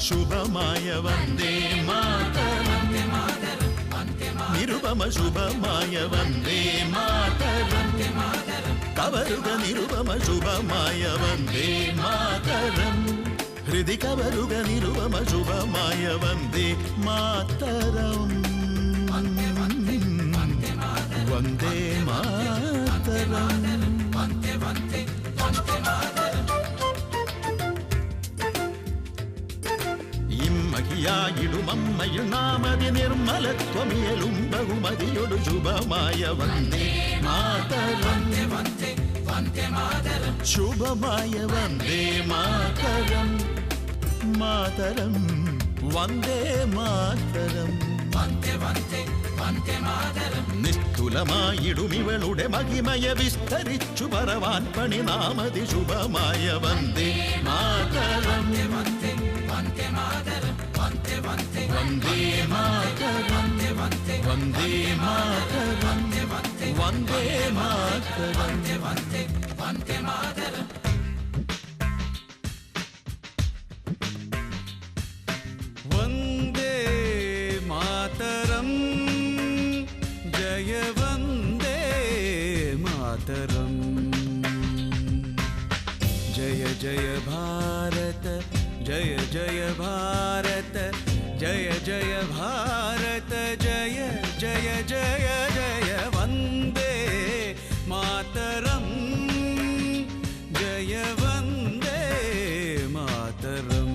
శుభమాయ వందే మాతరం నిరుపమ శుభమాయ వందే మాతరం కవరుగ నిరుపమ శుభమాయ వందే మాతరం హృది కవరుగ నిరుపమ శుభమాయ వందే మాతరం వందే మాతరం ഇമ്മഹിയായിടുമമ്മയിൽ നാമതി നിർമ്മലത്വമിയലും ബഹുമതിയൊടു ശുഭമായ വന്ദേ മാതരം ശുഭമായ വന്ദേ മാതരം മാതരം വന്ദേ മാതരം നിഷ്ഠുലമായിടുമിവളുടെ മഹിമയ വിസ്തരിച്ചു പറവാൻ പണിനാമതി ശുഭമായ വന്ദേ മാതരം വന്ദേ മാതരം വന്ദേ മാതരം വന്ദേ മാതരം വന്ദേ മാതരം വന്ദേ മാതരം ജയ വന്ദേ മാതരം ജയ ജയ ഭാരത ജയ ജയ ഭാരത ജയ ജയ ഭാരത ജയ ജയ ജയ ജയ വന്ദേ മാതരം ജയ വന്ദേ മാതരം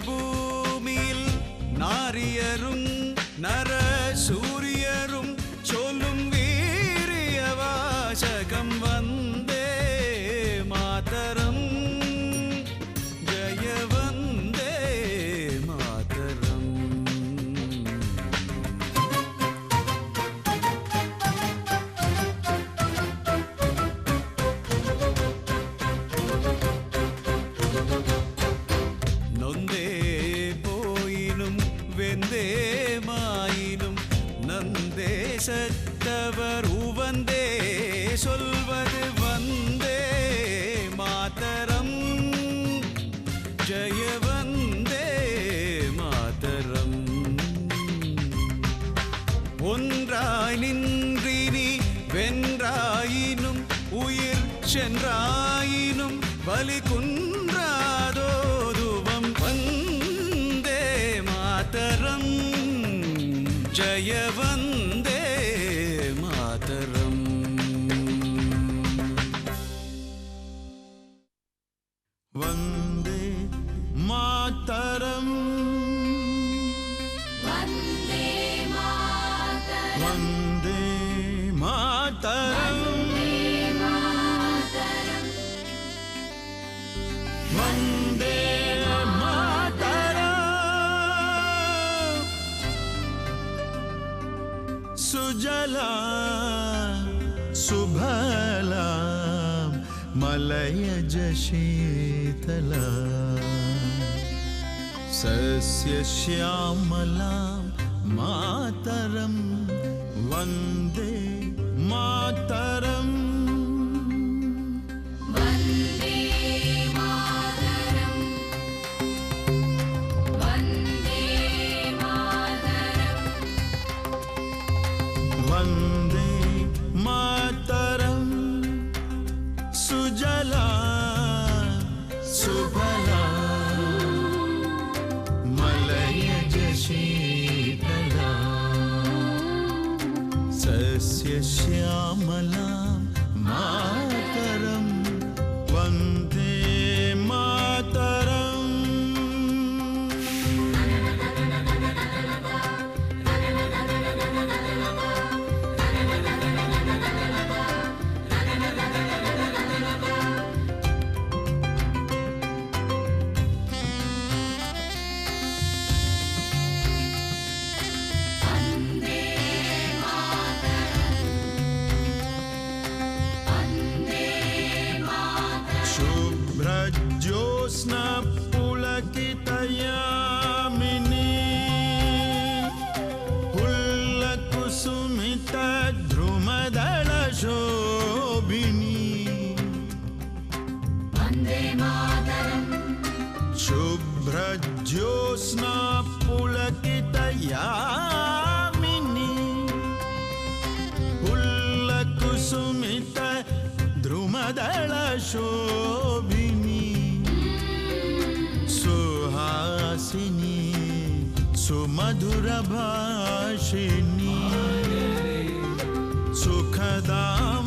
ഭൂമിയിൽ നാരിയരും നരസൂര്യരും ചൊല്ലും വീര്യവാചകം വന്ദേ മാതരം ജയ വന്ദേ മാതരം வெந்தே மாயினும் நந்தேசத்தவர் உவந்தே சொல்வது வந்தே மாதரம் ஜய வந்தே மாதரம் ஒன்றாய் நின்றினி வென்றாயினும் உயிர் சென்றாயினும் பலி குன்றாதோ துவம் வந்தே மாதரம் ஜய வந்தே மாதரம் വന്ദേ മാതരം വന്ദേ മാതരം വന്ദേ മാതരം വന്ദേ മാതരം സുജലാ സുഭലാ മലയജ ശീതലാ സസ്യശ്യാമലാം മാതരം വന്ദേ മാതരം വന്ദേ മാതരം വന്ദേ മാതരം വന്ദേ മാതരം സുജലാ സുഫലാ മലയജ ശീതലാ സസ്യശ്യാമലാം മാതരം വന്ദേ മാതരം ज्योत्स्ना पुलकितयामिनी हुल्लकुसुमित ध्रुमदल शोभिनी वन्दे मातरम् शुभ्रज्योत्स्ना पुलकितयामिनी हुल्लकुसुमित ध्रुमदल शोभिनी सुहासिनी सुमधुरभाषिणी सुखदां